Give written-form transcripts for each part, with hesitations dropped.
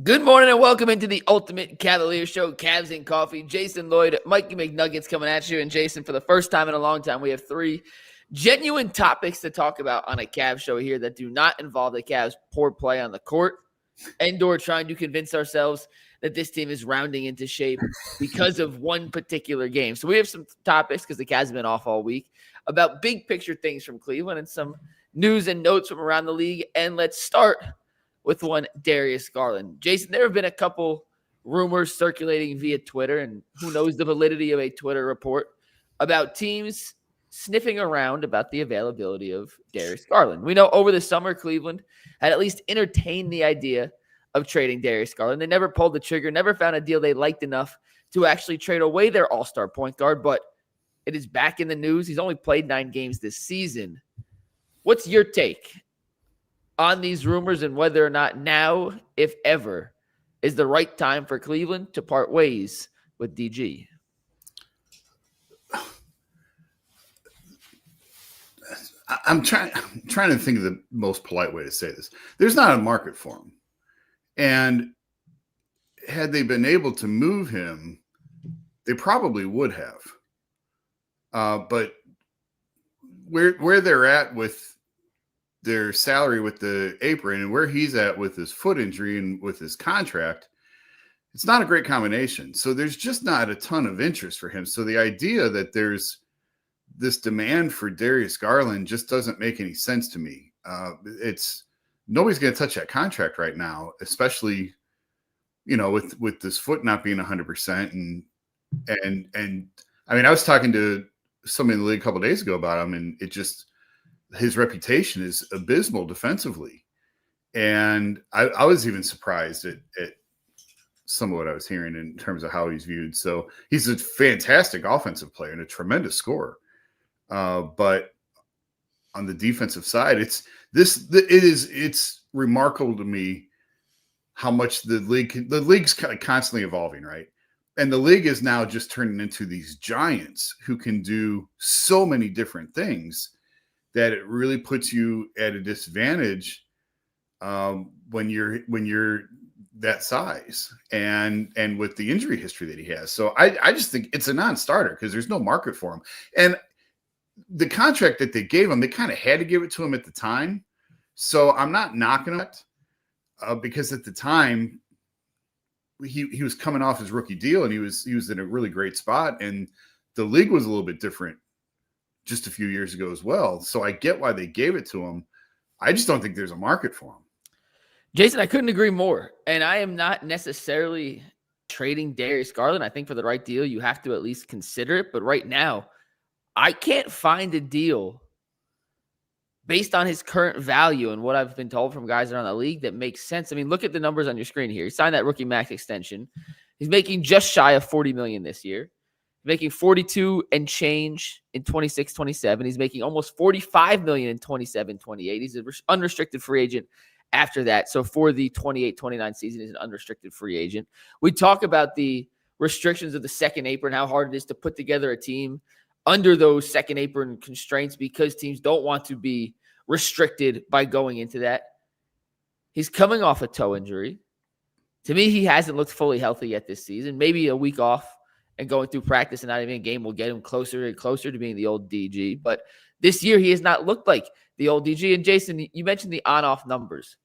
Good morning and welcome into the Ultimate Cavaliers Show, Cavs and Coffee. Jason Lloyd, Mikey McNuggets coming at you. And Jason, for the first time in a long time, we have three genuine topics to talk about on a Cavs show here that do not involve the Cavs' poor play on the court and/or trying to convince ourselves that this team is rounding into shape because of one particular game. So we have some topics because the Cavs have been off all week about big picture things from Cleveland and some news and notes from around the league. And let's start with one Darius Garland. Jason, there have been a couple rumors circulating via Twitter, and who knows the validity of a Twitter report about teams sniffing around about the availability of Darius Garland. We know over the summer, Cleveland had at least entertained the idea of trading Darius Garland. They never pulled the trigger, never found a deal they liked enough to actually trade away their all-star point guard, but it is back in the news. He's only played 9 games this season. What's your take on these rumors and whether or not now, if ever, is the right time for Cleveland to part ways with DG? I'm trying to think of the most polite way to say this. There's not a market for him. And had they been able to move him, they probably would have. But where they're at with their salary with the apron and where he's at with his foot injury and with his contract, it's not a great combination. So there's just not a ton of interest for him. So the idea that there's this demand for Darius Garland just doesn't make any sense to me. It's nobody's going to touch that contract right now, especially, with this foot not being 100%. And I mean, I was talking to somebody in the league a couple of days ago about him, and his reputation is abysmal defensively. And I was even surprised at some of what I was hearing in terms of how he's viewed. So he's a fantastic offensive player and a tremendous scorer. But on the defensive side, it's remarkable to me how much the league's kind of constantly evolving, right? And the league is now just turning into these giants who can do so many different things that it really puts you at a disadvantage when you're that size and with the injury history that he has. So I just think it's a non-starter because there's no market for him. And the contract that they gave him, they kind of had to give it to him at the time. So I'm not knocking it because at the time he was coming off his rookie deal and he was in a really great spot, and the league was a little bit different just a few years ago as well. So I get why they gave it to him. I just don't think there's a market for him. Jason, I couldn't agree more. And I am not necessarily trading Darius Garland. I think for the right deal, you have to at least consider it. But right now, I can't find a deal based on his current value and what I've been told from guys around the league that makes sense. I mean, look at the numbers on your screen here. He signed that rookie max extension. He's making just shy of $40 million this year. Making 42 and change in 26-27. He's making almost $45 million in 27-28. He's an unrestricted free agent after that. So for the 28-29 season, he's an unrestricted free agent. We talk about the restrictions of the second apron, how hard it is to put together a team under those second apron constraints because teams don't want to be restricted by going into that. He's coming off a toe injury. To me, he hasn't looked fully healthy yet this season. Maybe a week off and going through practice and not even a game will get him closer and closer to being the old DG. But this year, he has not looked like the old DG. And Jason, you mentioned the on-off numbers.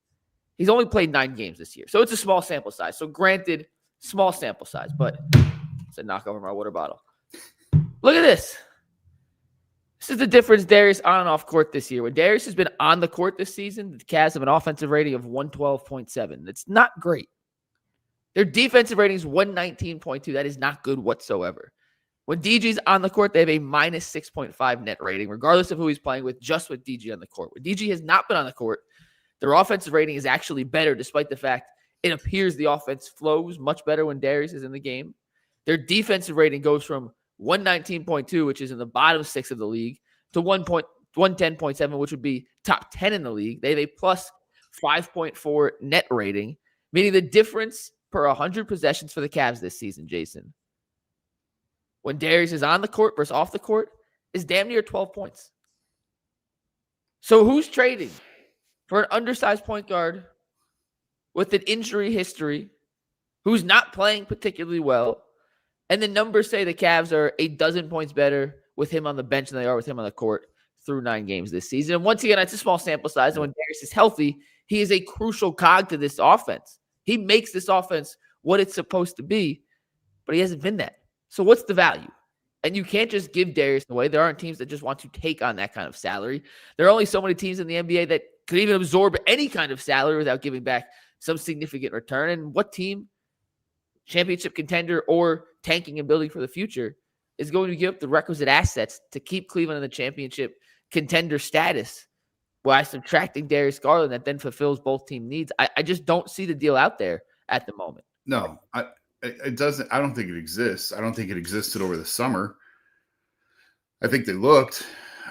He's only played 9 games this year. So it's a small sample size. So granted, small sample size, but it's a knock over my water bottle. Look at this. This is the difference Darius on and off court this year. When Darius has been on the court this season, the Cavs have an offensive rating of 112.7. It's not great. Their defensive rating is 119.2. That is not good whatsoever. When DG's on the court, they have a minus 6.5 net rating, regardless of who he's playing with, just with DG on the court. When DG has not been on the court, their offensive rating is actually better, despite the fact it appears the offense flows much better when Darius is in the game. Their defensive rating goes from 119.2, which is in the bottom 6 of the league, to 110.7, which would be top 10 in the league. They have a plus 5.4 net rating, meaning the difference per 100 possessions for the Cavs this season, Jason, when Darius is on the court versus off the court, is damn near 12 points. So who's trading for an undersized point guard with an injury history who's not playing particularly well. And the numbers say the Cavs are a dozen points better with him on the bench than they are with him on the court through 9 games this season. And once again, it's a small sample size. And when Darius is healthy, he is a crucial cog to this offense. He makes this offense what it's supposed to be, but he hasn't been that. So what's the value? And you can't just give Darius away. There aren't teams that just want to take on that kind of salary. There are only so many teams in the NBA that could even absorb any kind of salary without giving back some significant return. And what team, championship contender or tanking and building for the future, is going to give up the requisite assets to keep Cleveland in the championship contender status while subtracting Darius Garland that then fulfills both team needs? I just don't see the deal out there at the moment. No, it doesn't. I don't think it exists. I don't think it existed over the summer. I think they looked.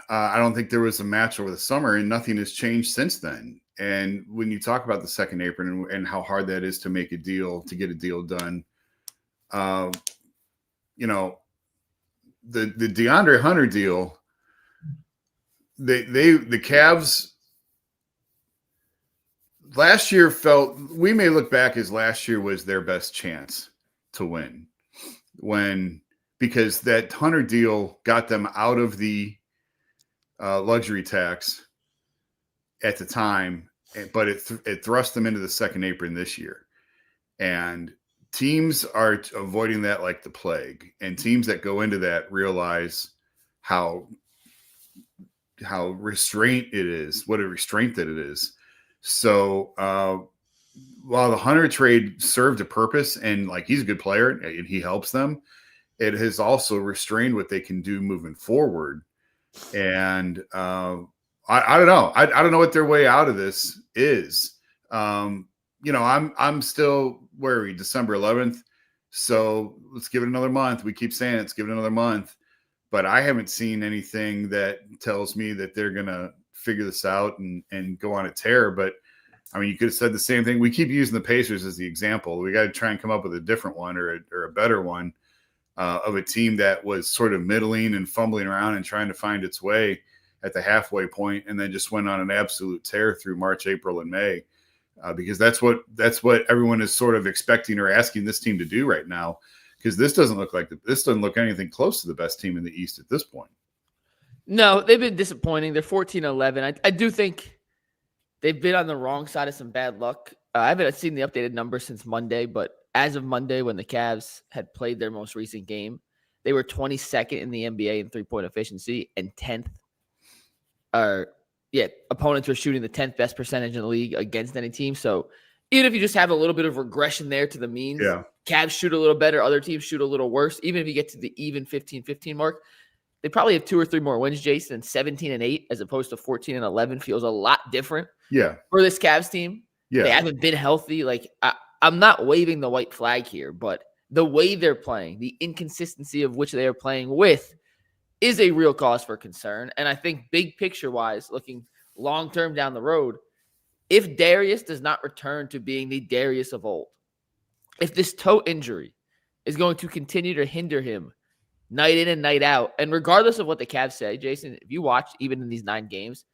I don't think there was a match over the summer, and nothing has changed since then. And when you talk about the second apron and how hard that is to make a deal, to get a deal done, you know, the DeAndre Hunter deal, the Cavs last year felt, we may look back as last year was their best chance to win, because that Hunter deal got them out of the luxury tax at the time, but it thrust them into the second apron this year. And teams are avoiding that like the plague. And teams that go into that realize how restraint it is, what a restraint that it is. So while the Hunter trade served a purpose, and like he's a good player and he helps them, it has also restrained what they can do moving forward. And I don't know. I don't know what their way out of this is. You know, I'm still worried. December 11th. So let's give it another month. We keep saying let's give it another month, but I haven't seen anything that tells me that they're going to figure this out and go on a tear. But I mean, you could have said the same thing. We keep using the Pacers as the example. We got to try and come up with a different one or a better one of a team that was sort of middling and fumbling around and trying to find its way at the halfway point, and then just went on an absolute tear through March, April, and May, because that's what everyone is sort of expecting or asking this team to do right now. Because this doesn't look anything close to the best team in the East at this point. No, they've been disappointing. They're 14-11. I do think they've been on the wrong side of some bad luck. I haven't seen the updated numbers since Monday, but as of Monday, when the Cavs had played their most recent game, they were 22nd in the NBA in three-point efficiency and 10th. Opponents were shooting the 10th best percentage in the league against any team. So even if you just have a little bit of regression there to the means, Cavs shoot a little better, other teams shoot a little worse. Even if you get to the even 15-15 mark, they probably have 2 or 3 more wins, Jason. 17-8 as opposed to 14-11 feels a lot different. Yeah, for this Cavs team. Yeah, they haven't been healthy. Like I'm not waving the white flag here, but the way they're playing, the inconsistency of which they are playing with, is a real cause for concern. And I think big picture wise, looking long-term down the road, if Darius does not return to being the Darius of old, if this toe injury is going to continue to hinder him night in and night out, and regardless of what the Cavs say, Jason, if you watch even in these 9 games,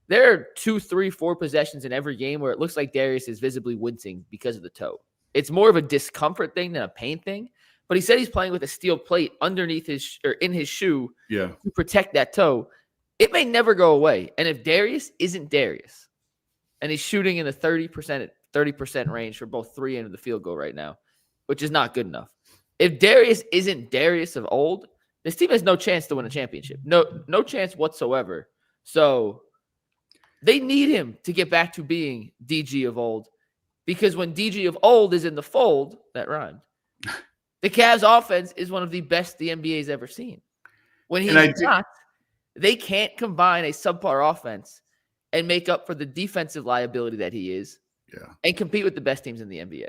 there are 2, 3, 4 possessions in every game where it looks like Darius is visibly wincing because of the toe. It's more of a discomfort thing than a pain thing. But he said he's playing with a steel plate underneath his or in his shoe to protect that toe. It may never go away. And if Darius isn't Darius, and he's shooting in the 30% range for both 3 and the field goal right now, which is not good enough. If Darius isn't Darius of old, this team has no chance to win a championship. No chance whatsoever. So they need him to get back to being DG of old, because when DG of old is in the fold, that rhymed, the Cavs offense is one of the best the NBA's ever seen. When he's not, they can't combine a subpar offense and make up for the defensive liability that he is and compete with the best teams in the NBA.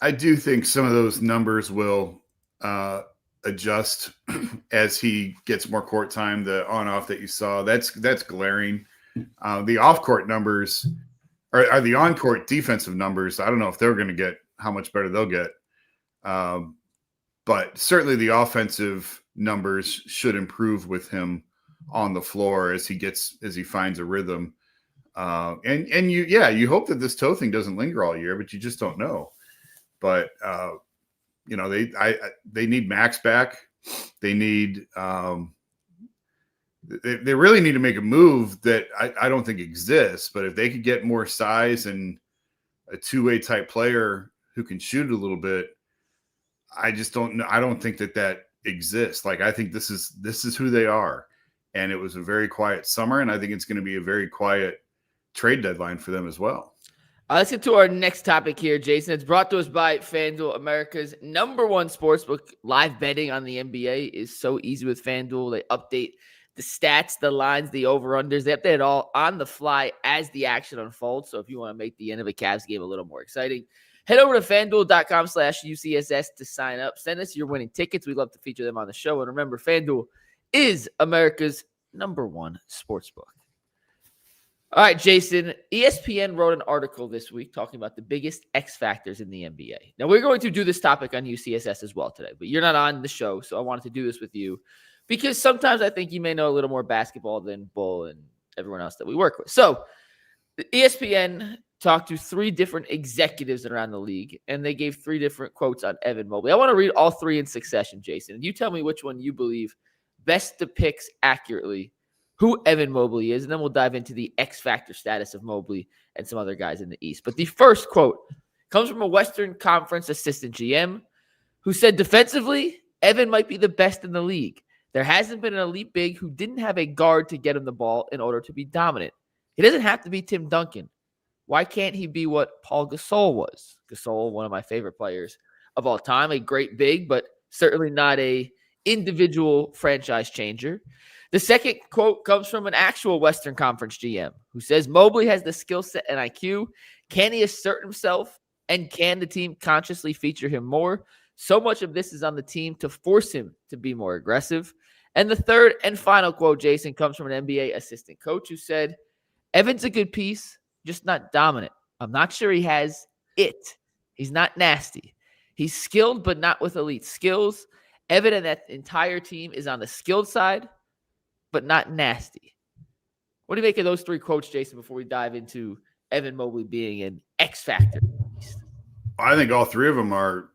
I do think some of those numbers will adjust as he gets more court time. The on-off that you saw, that's glaring. The off-court numbers are the on-court defensive numbers. I don't know if they're going to get how much better they'll get. But certainly the offensive numbers should improve with him on the floor as he finds a rhythm. And you hope that this toe thing doesn't linger all year, but you just don't know. But they need Max back. They need they really need to make a move that I don't think exists. But if they could get more size and a two-way type player who can shoot a little bit, I just don't know. I don't think that exists. Like, I think this is who they are. And it was a very quiet summer, and I think it's going to be a very quiet trade deadline for them as well. Let's get to our next topic here, Jason. It's brought to us by FanDuel, America's #1 sportsbook. Live betting on the NBA is so easy with FanDuel. They update the stats, the lines, the over-unders. They update it all on the fly as the action unfolds. So if you want to make the end of a Cavs game a little more exciting, head over to FanDuel.com/UCSS to sign up. Send us your winning tickets. We'd love to feature them on the show. And remember, FanDuel is America's #1 sportsbook. All right, Jason, ESPN wrote an article this week talking about the biggest X factors in the NBA. Now, we're going to do this topic on UCSS as well today, but you're not on the show, so I wanted to do this with you because sometimes I think you may know a little more basketball than Bull and everyone else that we work with. So, ESPN talked to 3 different executives around the league, and they gave 3 different quotes on Evan Mobley. I want to read all 3 in succession, Jason, and you tell me which one you believe best depicts accurately who Evan Mobley is, and then we'll dive into the X factor status of Mobley and some other guys in the East. But the first quote comes from a Western Conference assistant GM who said defensively, Evan might be the best in the league. There hasn't been an elite big who didn't have a guard to get him the ball in order to be dominant. He doesn't have to be Tim Duncan. Why can't he be what Paul Gasol was? Gasol, one of my favorite players of all time, a great big, but certainly not a individual franchise changer. The second quote comes from an actual Western Conference GM who says Mobley has the skill set and IQ. Can he assert himself? And can the team consciously feature him more? So much of this is on the team to force him to be more aggressive. And the third and final quote, Jason, comes from an NBA assistant coach who said, Evan's a good piece, just not dominant. I'm not sure he has it. He's not nasty. He's skilled, but not with elite skills. Evan and that entire team is on the skilled side, but not nasty. What do you make of those 3 quotes, Jason, before we dive into Evan Mobley being an X factor? I think all 3 of them are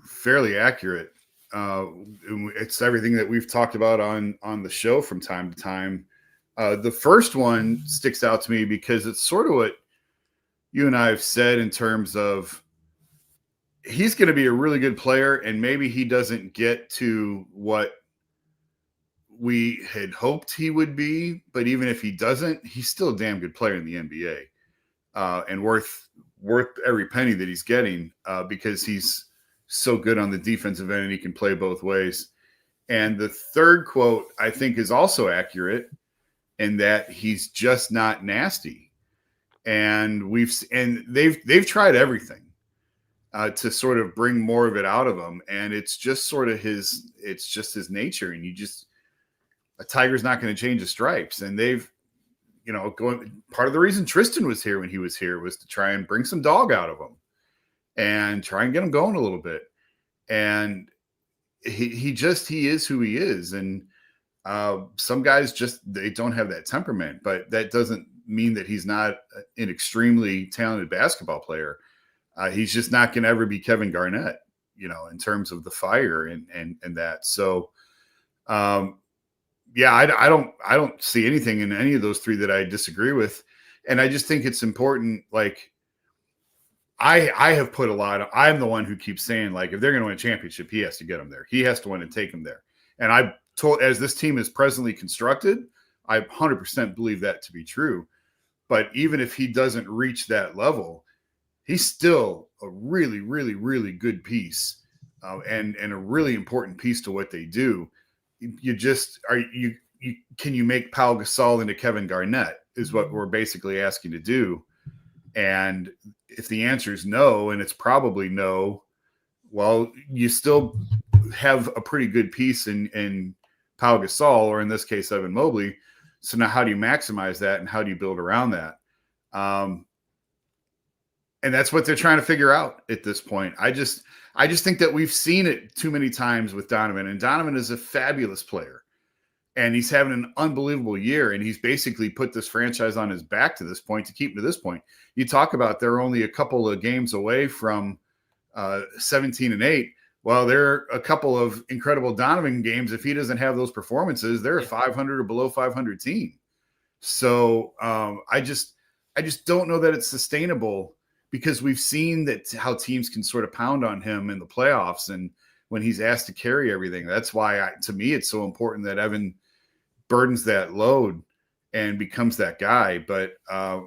fairly accurate. It's everything that we've talked about on the show from time to time. The first one sticks out to me because it's sort of what you and I have said in terms of he's going to be a really good player, and maybe he doesn't get to what we had hoped he would be, but even if he doesn't, he's still a damn good player in the NBA, and worth every penny that he's getting because he's so good on the defensive end and he can play both ways. And the third quote I think is also accurate in that he's just not nasty. And they've tried everything to sort of bring more of it out of him, and it's just sort of his nature, and a tiger's not going to change the stripes. And they've, part of the reason Tristan was here when he was here was to try and bring some dog out of him and try and get him going a little bit. And he is who he is. And some guys they don't have that temperament, but that doesn't mean that he's not an extremely talented basketball player. He's just not going to ever be Kevin Garnett, in terms of the fire and that. So, I don't see anything in any of those 3 that I disagree with. And I just think it's important. Like I have put I'm the one who keeps saying, like, if they're going to win a championship, he has to get them there. He has to win and take them there. And I've told, as this team is presently constructed, I 100% believe that to be true. But even if he doesn't reach that level, he's still a really, really, really good piece and a really important piece to what they do. Can you make Pau Gasol into Kevin Garnett is what we're basically asking to do. And if the answer is no, and it's probably no, well, you still have a pretty good piece in Pau Gasol, or in this case, Evan Mobley. So now how do you maximize that and how do you build around that? And that's what they're trying to figure out at this point. I just think that we've seen it too many times with Donovan, and Donovan is a fabulous player. and he's having an unbelievable year, and he's basically put this franchise on his back to this point to keep him to this point. You talk about they're only a couple of games away from 17-8. Well, they're a couple of incredible Donovan games. If he doesn't have those performances, they're a 500 or below 500 team. So I just don't know that it's sustainable, because we've seen that how teams can sort of pound on him in the playoffs and when he's asked to carry everything. That's why, to me, it's so important that Evan burdens that load and becomes that guy. But I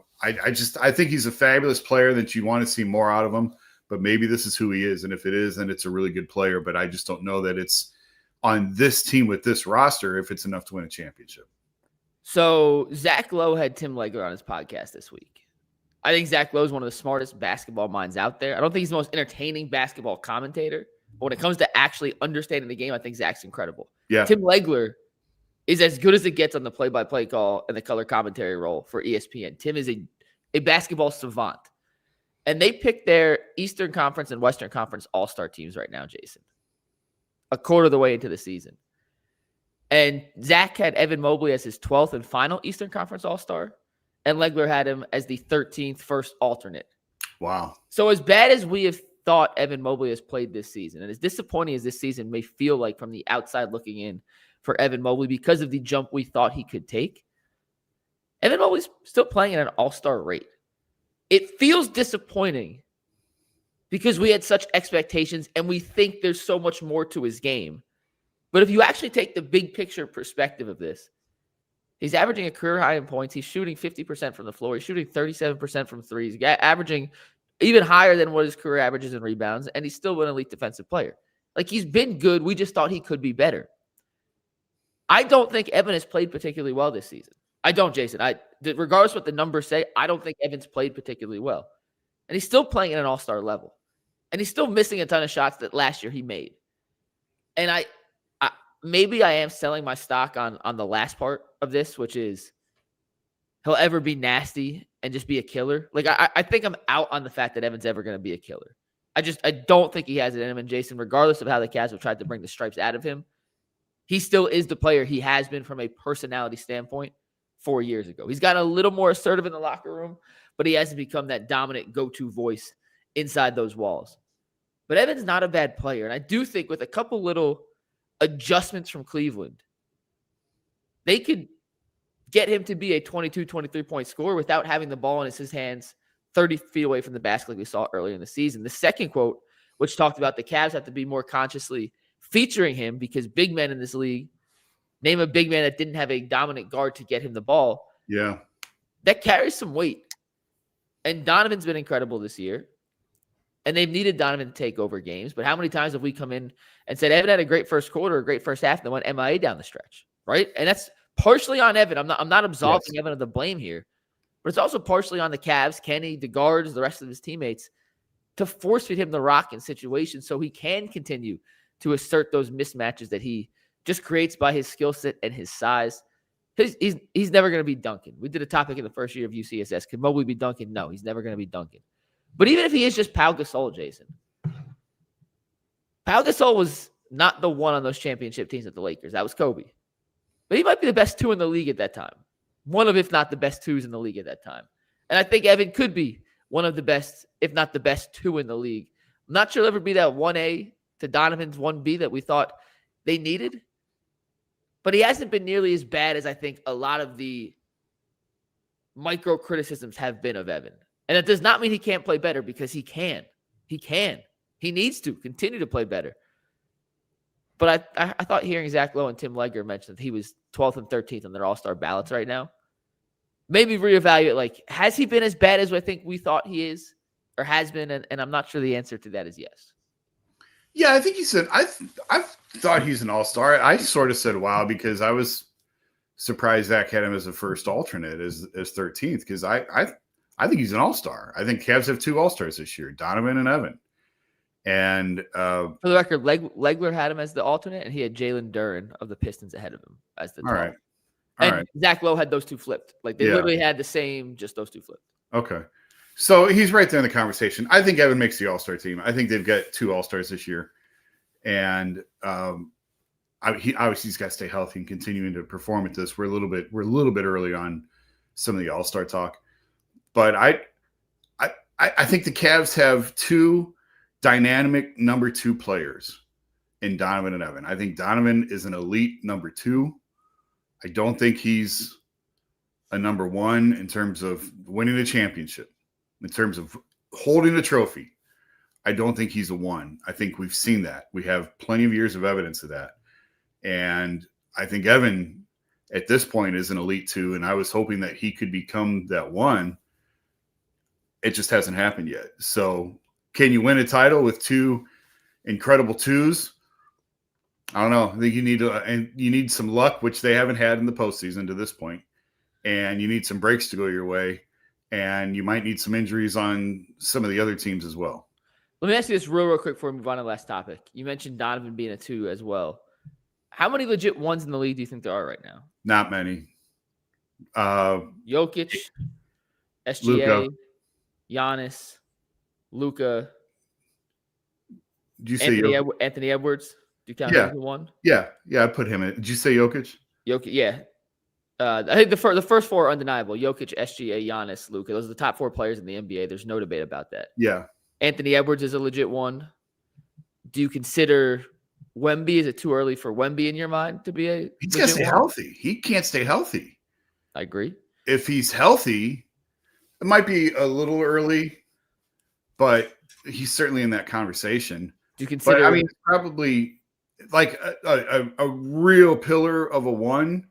think he's a fabulous player that you want to see more out of him. But maybe this is who he is, and if it is, then it's a really good player. But I just don't know that it's on this team with this roster if it's enough to win a championship. So Zach Lowe had Tim Legler on his podcast this week. I think Zach Lowe is one of the smartest basketball minds out there. I don't think he's the most entertaining basketball commentator, but when it comes to actually understanding the game, I think Zach's incredible. Yeah. Tim Legler is as good as it gets on the play-by-play call and the color commentary role for ESPN. Tim is a basketball savant. And they picked their Eastern Conference and Western Conference all-star teams right now, Jason, a quarter of the way into the season. And Zach had Evan Mobley as his 12th and final Eastern Conference all-star, and Legler had him as the 13th first alternate. Wow. So as bad as we have thought Evan Mobley has played this season, and as disappointing as this season may feel like from the outside looking in for Evan Mobley because of the jump we thought he could take, Evan Mobley's still playing at an all-star rate. It feels disappointing because we had such expectations and we think there's so much more to his game. But if you actually take the big picture perspective of this, he's averaging a career high in points. He's shooting 50% from the floor. He's shooting 37% from threes, averaging even higher than what his career averages in rebounds, and he's still an elite defensive player. Like, he's been good. We just thought he could be better. I don't think Evan has played particularly well this season. I don't, Jason. Regardless of what the numbers say, I don't think Evan's played particularly well. And he's still playing at an all-star level. And he's still missing a ton of shots that last year he made. And I maybe I am selling my stock on the last part of this, which is he'll ever be nasty and just be a killer. Like, I think I'm out on the fact that Evan's ever going to be a killer. I don't think he has it in him. And Jason, regardless of how the Cavs have tried to bring the stripes out of him, he still is the player he has been from a personality standpoint 4 years ago. He's gotten a little more assertive in the locker room, but he hasn't become that dominant go-to voice inside those walls. But Evan's not a bad player. And I do think with a couple little adjustments from Cleveland, they could get him to be a 22, 23-point scorer without having the ball in his hands 30 feet away from the basket like we saw earlier in the season. The second quote, which talked about the Cavs have to be more consciously featuring him because big men in this league, name a big man that didn't have a dominant guard to get him the ball. Yeah. That carries some weight. And Donovan's been incredible this year. And they've needed Donovan to take over games. But how many times have we come in and said, Evan had a great first quarter, a great first half, and then went MIA down the stretch, right? And that's partially on Evan. I'm not absolving Evan of the blame here. But it's also partially on the Cavs, Kenny, the guards, the rest of his teammates, to force feed him the rock in situations so he can continue to assert those mismatches that he just creates by his skill set and his size. He's never going to be Duncan. We did a topic in the first year of UCSS. Could Mobley be Duncan? No, he's never going to be Duncan. But even if he is just Pau Gasol, Jason, Pau Gasol was not the one on those championship teams at the Lakers. That was Kobe. But he might be the best two in the league at that time. One of, if not the best twos in the league at that time. And I think Evan could be one of the best, if not the best two in the league. I'm not sure he'll ever be that 1A to Donovan's 1B that we thought they needed. But he hasn't been nearly as bad as I think a lot of the micro criticisms have been of Evan. And it does not mean he can't play better, because he can. He can. He needs to continue to play better. But I thought hearing Zach Lowe and Tim Legler mention that he was 12th and 13th on their all-star ballots right now, maybe reevaluate, like, has he been as bad as I think we thought he is or has been? And I'm not sure the answer to that is yes. Yeah, I think he said, I thought he's an all-star. I sort of said, wow, because I was surprised Zach had him as a first alternate as 13th, because I think he's an all-star. I think Cavs have two all-stars this year, Donovan and Evan. And for the record, Legler had him as the alternate, and he had Jalen Duren of the Pistons ahead of him as the 12th. All right. And Zach Lowe had those two flipped. Like, they literally had the same, just those two flipped. Okay. So he's right there in the conversation. I think Evan makes the all-star team. I think they've got two all-stars this year. And He's got to stay healthy and continuing to perform at this. We're a little bit early on some of the All-Star talk, but I think the Cavs have two dynamic number two players in Donovan and Evan. I think Donovan is an elite number two. I don't think he's a number one in terms of winning a championship, in terms of holding a trophy. I don't think he's a one. I think we've seen that. We have plenty of years of evidence of that. And I think Evan at this point is an elite two, and I was hoping that he could become that one. It just hasn't happened yet. So can you win a title with two incredible twos? I don't know. I think you need some luck, which they haven't had in the postseason to this point. And you need some breaks to go your way. And you might need some injuries on some of the other teams as well. Let me ask you this real quick before we move on to the last topic. You mentioned Donovan being a two as well. How many legit ones in the league do you think there are right now? Not many. Jokic, SGA, Luka. Giannis, Luka. Did you say Anthony Edwards? Do you count him as one? Yeah, I put him in. Did you say Jokic? Jokic, yeah. I think the first four are undeniable. Jokic, SGA, Giannis, Luka. Those are the top four players in the NBA. There's no debate about that. Yeah. Anthony Edwards is a legit one. Do you consider Wemby? Is it too early for Wemby in your mind to be a? He's got to stay healthy. He can't stay healthy. I agree. If he's healthy, it might be a little early, but he's certainly in that conversation. Do you consider? But I mean, probably like a real pillar of a one.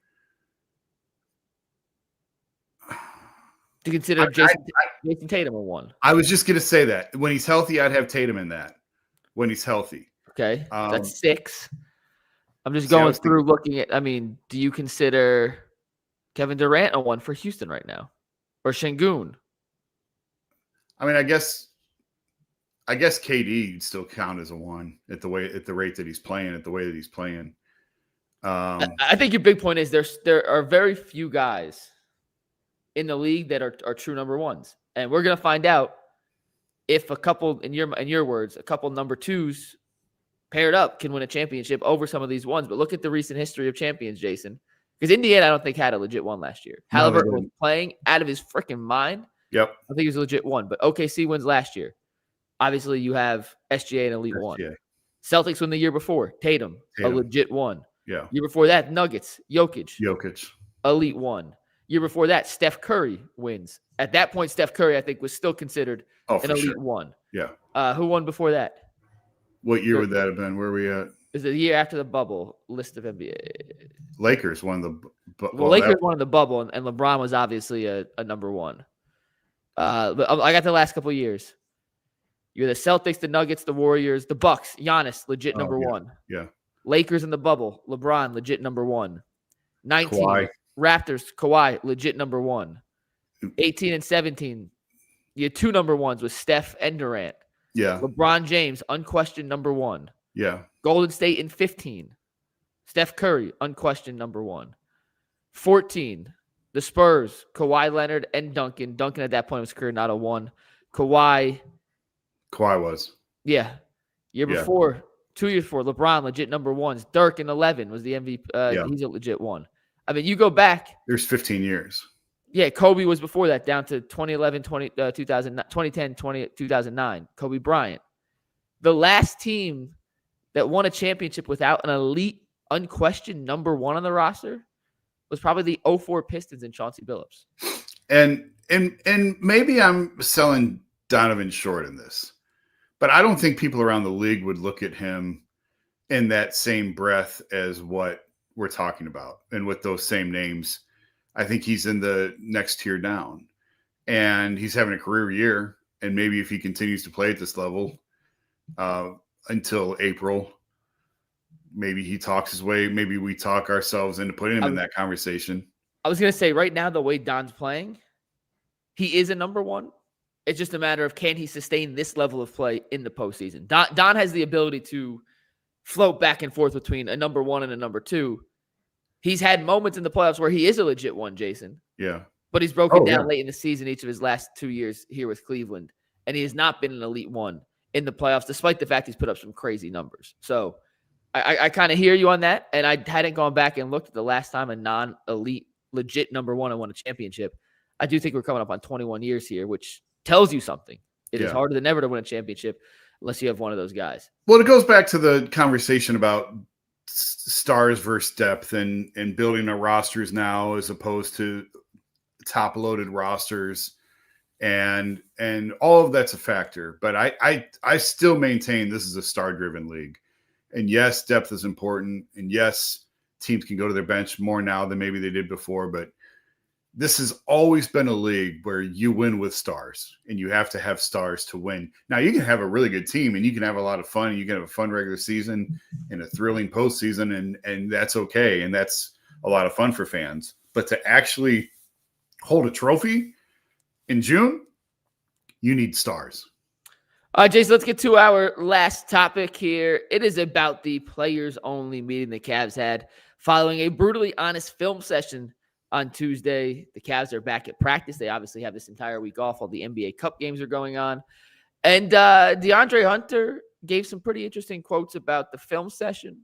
Do you consider Jason Tatum a one? I was just going to say that. When he's healthy, I'd have Tatum in that. When he's healthy. Okay. That's 6. I'm just going through looking at, do you consider Kevin Durant a one for Houston right now? Or Şengün? I guess KD would still count as a one at the rate that he's playing, at the way that he's playing. I think your big point is there are very few guys in the league that are true number ones. And we're going to find out if a couple, in your words, a couple number twos paired up can win a championship over some of these ones. But look at the recent history of champions, Jason. Because Indiana, I don't think, had a legit one last year. Halliburton was playing out of his freaking mind. Yep. I think he was a legit one. But OKC wins last year. Obviously, you have SGA and elite one. Celtics win the year before. Tatum, a legit one. Yeah. Year before that, Nuggets, Jokic. Elite one. Year before that, Steph Curry wins. At that point, Steph Curry, I think, was still considered an elite one. Yeah. Who won before that? What year would that have been? Where are we at? Is it the year after the bubble list of NBA? Lakers won the Lakers won the bubble, and LeBron was obviously a number one. But I got the last couple of years. You're the Celtics, the Nuggets, the Warriors, the Bucks. Giannis, legit number one. Yeah. Lakers in the bubble. LeBron, legit number one. 19. Kawhi. Raptors, Kawhi, legit number one. 18 and 17. You had 2 number ones with Steph and Durant. Yeah. LeBron James, unquestioned number one. Yeah. Golden State in 15. Steph Curry, unquestioned number one. 14. The Spurs, Kawhi Leonard and Duncan. Duncan at that point was career not a one. Kawhi was. Yeah. Year before, 2 years before, LeBron, legit number ones. Dirk in 11 was the MVP. He's a legit one. You go back. There's 15 years. Yeah, Kobe was before that, down to 2011, 2010, 2009. Kobe Bryant. The last team that won a championship without an elite, unquestioned number one on the roster was probably the 04 Pistons and Chauncey Billups. And maybe I'm selling Donovan short in this, but I don't think people around the league would look at him in that same breath as what we're talking about. And with those same names, I think he's in the next tier down, and he's having a career year. And maybe if he continues to play at this level until April, maybe he talks his way. Maybe we talk ourselves into putting him in that conversation. I was going to say right now, the way Don's playing, he is a number one. It's just a matter of can he sustain this level of play in the postseason. Don has the ability to float back and forth between a number one and a number two. He's had moments in the playoffs where he is a legit one, Jason. Yeah. But he's broken down late in the season each of his last 2 years here with Cleveland. And he has not been an elite one in the playoffs, despite the fact he's put up some crazy numbers. So I kind of hear you on that, and I hadn't gone back and looked at the last time a non-elite, legit number one won a championship. I do think we're coming up on 21 years here, which tells you something. It is harder than ever to win a championship unless you have one of those guys. Well, it goes back to the conversation about stars versus depth and building our rosters now as opposed to top-loaded rosters, and all of that's a factor. But I still maintain this is a star-driven league. And yes, depth is important. And yes, teams can go to their bench more now than maybe they did before. But this has always been a league where you win with stars, and you have to have stars to win. Now, you can have a really good team, and you can have a lot of fun, and you can have a fun regular season and a thrilling postseason, and that's okay. And that's a lot of fun for fans. But to actually hold a trophy in June, you need stars. All right, Jason, let's get to our last topic here. It is about the players-only meeting the Cavs had following a brutally honest film session on Tuesday. The Cavs are back at practice. They obviously have this entire week off while the NBA Cup games are going on. And DeAndre Hunter gave some pretty interesting quotes about the film session,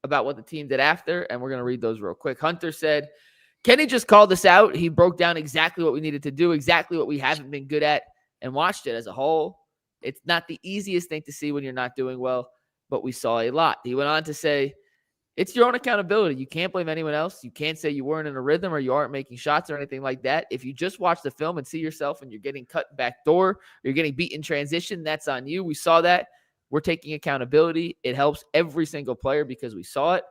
about what the team did after, and we're going to read those real quick. Hunter said, Kenny just called us out. He broke down exactly what we needed to do, exactly what we haven't been good at, and watched it as a whole. It's not the easiest thing to see when you're not doing well, but we saw a lot. He went on to say, it's your own accountability. You can't blame anyone else. You can't say you weren't in a rhythm or you aren't making shots or anything like that. If you just watch the film and see yourself and you're getting cut back door, or you're getting beat in transition, that's on you. We saw that. We're taking accountability. It helps every single player because we saw it,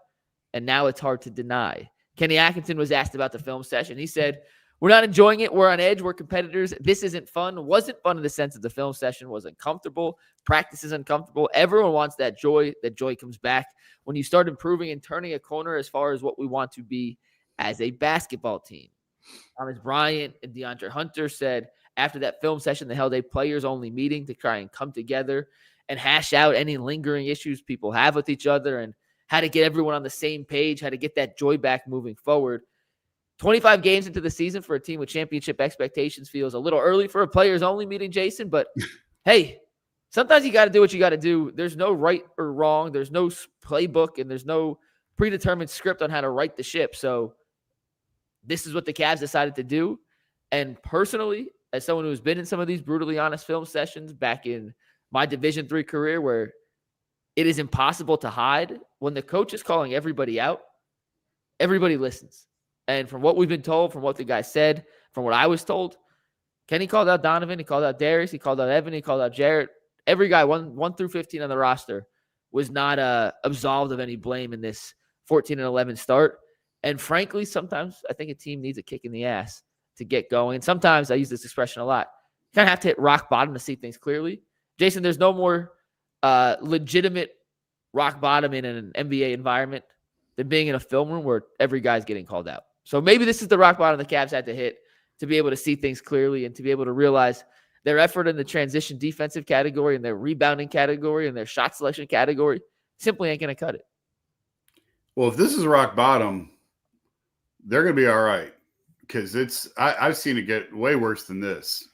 and now it's hard to deny. Kenny Atkinson was asked about the film session. He said, we're not enjoying it. We're on edge. We're competitors. This isn't fun. Wasn't fun in the sense that the film session was uncomfortable. Practice is uncomfortable. Everyone wants that joy. That joy comes back when you start improving and turning a corner as far as what we want to be as a basketball team. Thomas Bryant and DeAndre Hunter said after that film session, they held a players-only meeting to try and come together and hash out any lingering issues people have with each other and how to get everyone on the same page, how to get that joy back moving forward. 25 games into the season for a team with championship expectations feels a little early for a players-only meeting, Jason, but hey, sometimes you got to do what you got to do. There's no right or wrong. There's no playbook, and there's no predetermined script on how to right the ship. So this is what the Cavs decided to do. And personally, as someone who's been in some of these brutally honest film sessions back in my Division III career where it is impossible to hide, when the coach is calling everybody out, everybody listens. And from what we've been told, from what the guy said, from what I was told, Kenny called out Donovan, he called out Darius, he called out Evan, he called out Jarrett. Every guy, 1 through 15 on the roster, was not absolved of any blame in this 14-11 start. And frankly, sometimes I think a team needs a kick in the ass to get going. And sometimes, I use this expression a lot, you kind of have to hit rock bottom to see things clearly. Jason, there's no more legitimate rock bottom in an NBA environment than being in a film room where every guy's getting called out. So maybe this is the rock bottom the Cavs had to hit to be able to see things clearly and to be able to realize their effort in the transition defensive category and their rebounding category and their shot selection category simply ain't going to cut it. Well, if this is rock bottom, they're going to be all right because I've seen it get way worse than this.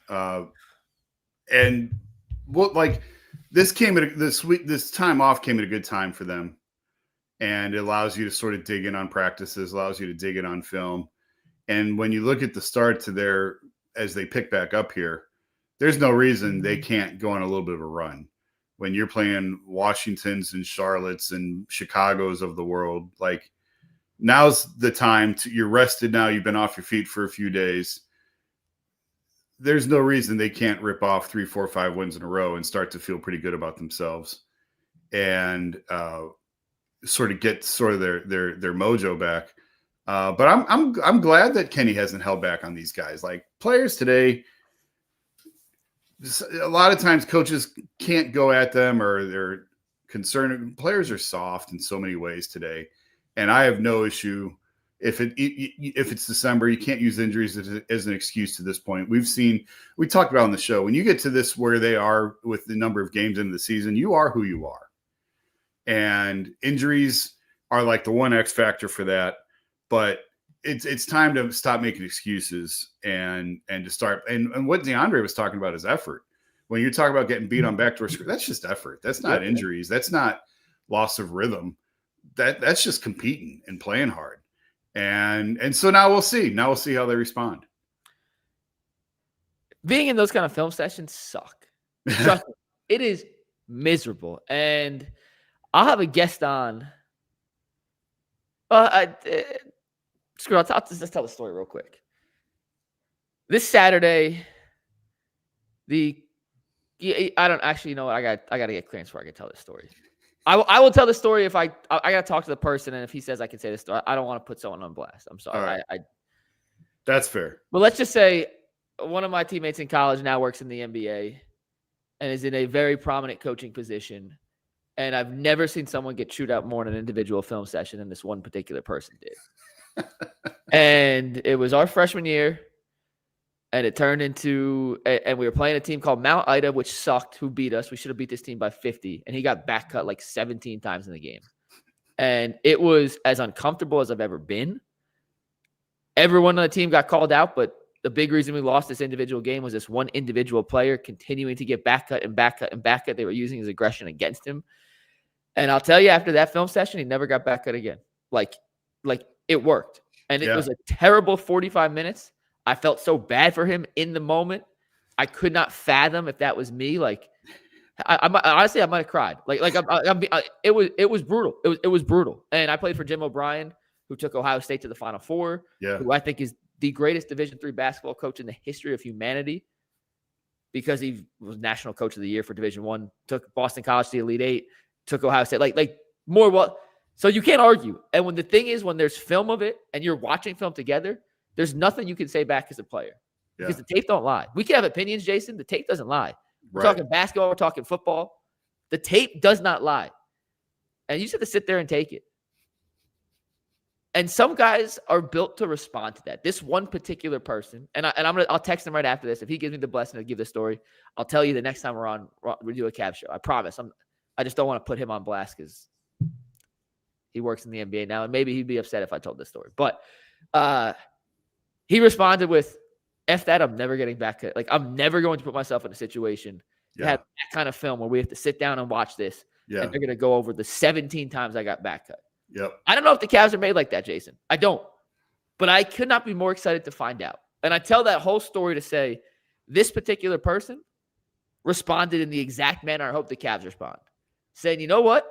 And what this came at this time off came at a good time for them. And it allows you to sort of dig in on practices, allows you to dig in on film. And when you look at the start to as they pick back up here, there's no reason they can't go on a little bit of a run. When you're playing Washingtons and Charlottes and Chicago's of the world, now's the time you're rested now. You've been off your feet for a few days. There's no reason they can't rip off 3, 4, 5 wins in a row and start to feel pretty good about themselves. And, sort of get their mojo back. But I'm glad that Kenny hasn't held back on these guys. Like players today, a lot of times coaches can't go at them or they're concerned. Players are soft in so many ways today. And I have no issue if it's December, you can't use injuries as an excuse to this point. We talked about on the show, when you get to this where they are with the number of games into the season, you are who you are. And injuries are like the one X factor for that. But it's time to stop making excuses and to start. And what DeAndre was talking about is effort. When you talk about getting beat on backdoor screen, that's just effort. That's not injuries. That's not loss of rhythm. that's just competing and playing hard. And so now we'll see. Now we'll see how they respond. Being in those kind of film sessions suck. Trust me, it is miserable. And I'll have a guest on. Screw it. Let's tell the story real quick. This Saturday, I don't actually know what I got to get clearance before I can tell this story. I will tell the story if I got to talk to the person, and if he says I can say this story, I don't want to put someone on blast. I'm sorry. Right. That's fair. But let's just say one of my teammates in college now works in the NBA and is in a very prominent coaching position. And I've never seen someone get chewed out more in an individual film session than this one particular person did. And it was our freshman year. And it turned into, and we were playing a team called Mount Ida, which sucked, who beat us. We should have beat this team by 50. And he got back cut like 17 times in the game. And it was as uncomfortable as I've ever been. Everyone on the team got called out, but the big reason we lost this individual game was this one individual player continuing to get back cut and back cut and back cut. They were using his aggression against him. And I'll tell you, after that film session, he never got back cut again. Like it worked. And it was a terrible 45 minutes. I felt so bad for him in the moment. I could not fathom if that was me. Like, honestly, I might have cried. It was brutal. It was brutal. And I played for Jim O'Brien, who took Ohio State to the Final Four. Yeah. Who I think is the greatest Division III basketball coach in the history of humanity, because he was National Coach of the Year for Division I. Took Boston College to the Elite Eight. Took Ohio State. So you can't argue. And when there's film of it and you're watching film together, there's nothing you can say back as a player, because the tape don't lie. We can have opinions, Jason. The tape doesn't lie. We're talking basketball. We're talking football. The tape does not lie. And you just have to sit there and take it. And some guys are built to respond to that. This one particular person, I'll text him right after this. If he gives me the blessing to give the story, I'll tell you the next time we do a Cavs show. I promise. I just don't want to put him on blast because he works in the NBA now, and maybe he'd be upset if I told this story. But he responded with, F that, I'm never getting back. Like, I'm never going to put myself in a situation to have that kind of film where we have to sit down and watch this. Yeah. And they're going to go over the 17 times I got back cut. Yep. I don't know if the Cavs are made like that, Jason. I don't. But I could not be more excited to find out. And I tell that whole story to say this particular person responded in the exact manner I hope the Cavs respond. Saying, you know what?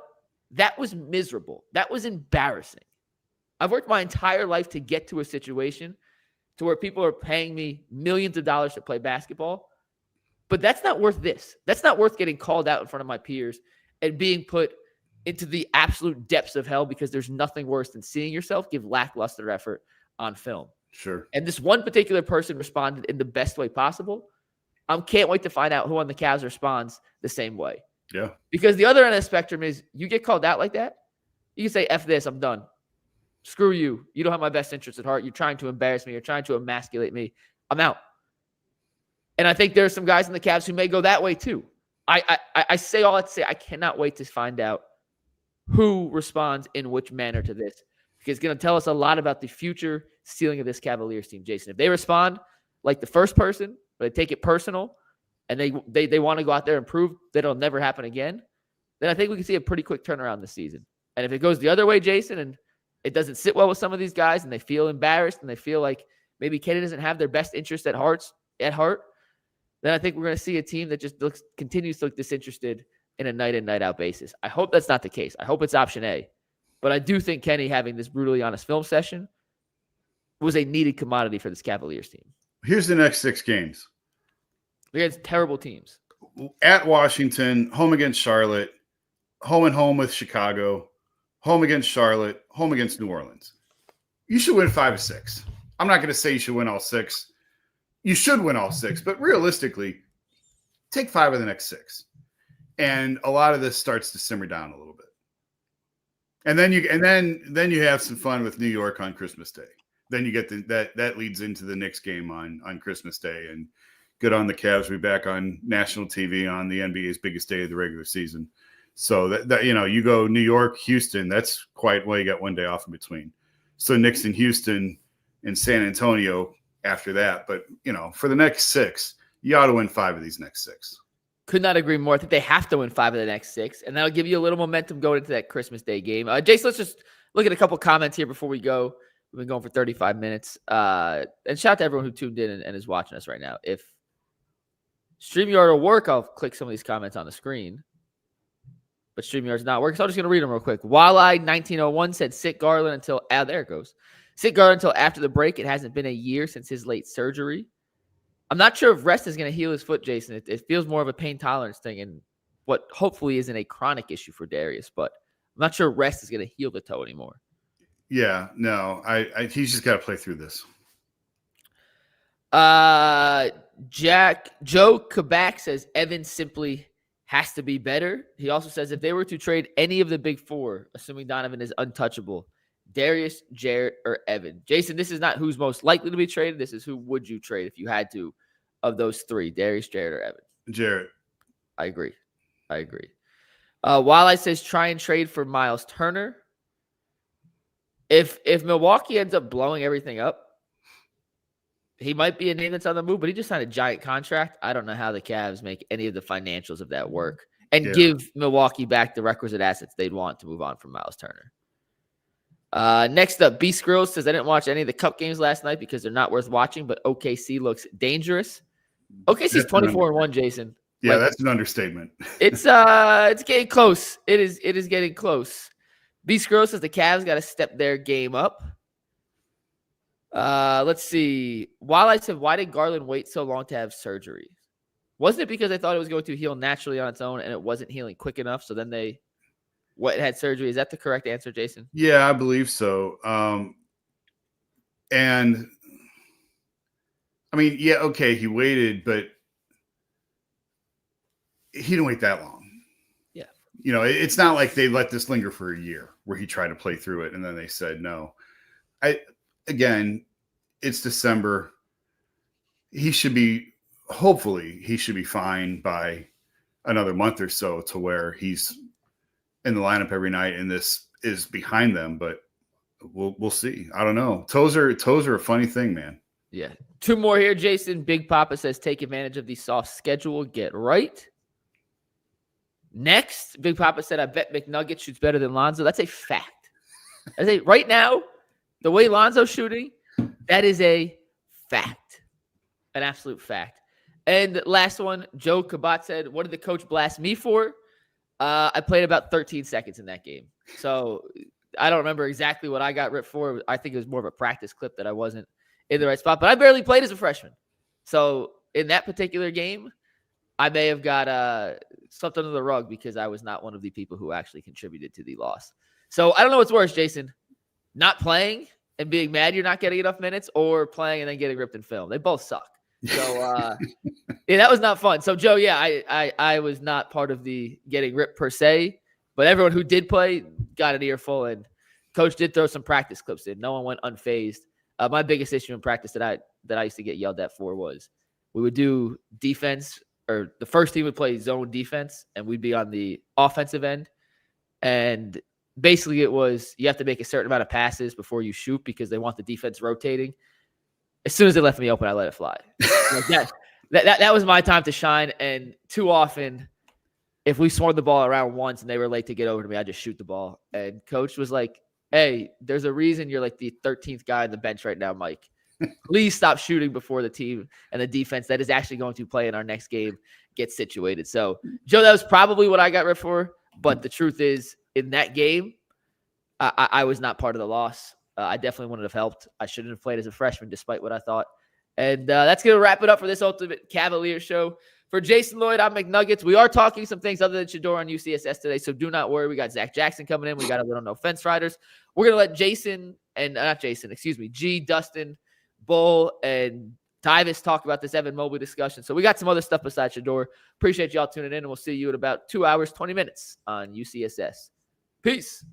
That was miserable. That was embarrassing. I've worked my entire life to get to a situation to where people are paying me millions of dollars to play basketball. But that's not worth this. That's not worth getting called out in front of my peers and being put into the absolute depths of hell, because there's nothing worse than seeing yourself give lackluster effort on film. Sure. And this one particular person responded in the best way possible. I can't wait to find out who on the Cavs responds the same way. Yeah. Because the other end of the spectrum is, you get called out like that, you can say, F this, I'm done. Screw you. You don't have my best interests at heart. You're trying to embarrass me. You're trying to emasculate me. I'm out. And I think there's some guys in the Cavs who may go that way too. I say all that to say, I cannot wait to find out who responds in which manner to this, because it's going to tell us a lot about the future ceiling of this Cavaliers team, Jason. If they respond like the first person, but they take it personal, and they want to go out there and prove that it'll never happen again, then I think we can see a pretty quick turnaround this season. And if it goes the other way, Jason, and it doesn't sit well with some of these guys, and they feel embarrassed, and they feel like maybe Kenny doesn't have their best interest at heart, then I think we're going to see a team that just continues to look disinterested in a night in, night out basis. I hope that's not the case. I hope it's option A. But I do think Kenny having this brutally honest film session was a needed commodity for this Cavaliers team. Here's the next 6 games. Against terrible teams. At Washington, home against Charlotte, home and home with Chicago, home against Charlotte, home against New Orleans. You should win 5 of 6. I'm not going to say you should win all 6. You should win all 6, but realistically, take 5 of the next 6. And a lot of this starts to simmer down a little bit. And then you have some fun with New York on Christmas Day. Then you get that leads into the Knicks game on Christmas Day, and good on the Cavs. We're back on national TV on the NBA's biggest day of the regular season. So that you go New York, Houston. That's quite well. You got one day off in between. So Knicks in Houston and San Antonio after that. But for the next 6, you ought to win 5 of these next 6. Could not agree more. I think they have to win 5 of the next 6, and that'll give you a little momentum going into that Christmas Day game. Jason, let's just look at a couple comments here before we go. We've been going for 35 minutes. And shout out to everyone who tuned in and is watching us right now. If StreamYard will work, I'll click some of these comments on the screen. But StreamYard's not working, so I'm just going to read them real quick. Walleye1901 said, sit Garland until, there it goes. Sit Garland until after the break. It hasn't been a year since his late surgery. I'm not sure if rest is going to heal his foot, Jason. It feels more of a pain tolerance thing and what hopefully isn't a chronic issue for Darius, but I'm not sure rest is going to heal the toe anymore. Yeah, no, he's just got to play through this. Joe Kabak says Evan simply has to be better. He also says if they were to trade any of the big 4, assuming Donovan is untouchable, Darius, Jarrett, or Evan. Jason, this is not who's most likely to be traded. This is who would you trade if you had to of those 3, Darius, Jarrett, or Evan. Jarrett. I agree. Walleye says try and trade for Miles Turner. If Milwaukee ends up blowing everything up, he might be a name that's on the move, but he just signed a giant contract. I don't know how the Cavs make any of the financials of that work and give Milwaukee back the requisite assets they'd want to move on from Miles Turner. Next up, B Skrills says, I didn't watch any of the Cup games last night because they're not worth watching, but OKC looks dangerous. OKC's 24-1, Jason. Yeah, that's an understatement. It's getting close. It is getting close. B Skrills says the Cavs got to step their game up. Let's see. Walleye said, why did Garland wait so long to have surgery? Wasn't it because they thought it was going to heal naturally on its own and it wasn't healing quick enough? So then they had surgery. Is that the correct answer, Jason? Yeah, I believe so. And I mean, yeah, okay, he waited, but he didn't wait that long. Yeah. You know, it's not like they let this linger for a year where he tried to play through it and then they said no. Again, it's December. Hopefully he should be fine by another month or so to where he's in the lineup every night and this is behind them, but we'll see. I don't know. Toes are a funny thing, man. Yeah. 2 more here, Jason. Big Papa says, take advantage of the soft schedule. Get right. Next, Big Papa said, I bet McNuggets shoots better than Lonzo. That's a fact. Right now, the way Lonzo's shooting, that is a fact. An absolute fact. And last one, Joe Kabat said, what did the coach blast me for? I played about 13 seconds in that game. So I don't remember exactly what I got ripped for. I think it was more of a practice clip that I wasn't in the right spot. But I barely played as a freshman. So in that particular game, I may have got swept under the rug because I was not one of the people who actually contributed to the loss. So I don't know what's worse, Jason. Not playing and being mad you're not getting enough minutes, or playing and then getting ripped in film. They both suck. So yeah, that was not fun. So Joe, yeah, I was not part of the getting ripped per se, but everyone who did play got an earful, and coach did throw some practice clips in. No one went unfazed. My biggest issue in practice that I used to get yelled at for was we would do defense, or the first team would play zone defense and we'd be on the offensive end. And basically it was, you have to make a certain amount of passes before you shoot because they want the defense rotating. As soon as they left me open, I let it fly. Like that was my time to shine. And too often, if we swung the ball around once and they were late to get over to me, I just shoot the ball. And coach was like, hey, there's a reason you're like the 13th guy on the bench right now, Mike. Please stop shooting before the team and the defense that is actually going to play in our next game gets situated. So, Joe, that was probably what I got ripped for. But the truth is, in that game, I was not part of the loss. I definitely wouldn't have helped. I shouldn't have played as a freshman, despite what I thought. And that's going to wrap it up for this Ultimate Cavaliers show. For Jason Lloyd, I'm McNuggets. We are talking some things other than Shador on UCSS today, so do not worry. We got Zach Jackson coming in. We got a little no fence riders. We're going to let G, Dustin, Bull, and Tyvis talk about this Evan Mobley discussion. So we got some other stuff besides Shador. Appreciate y'all tuning in, and we'll see you in about 2 hours, 20 minutes on UCSS. Peace.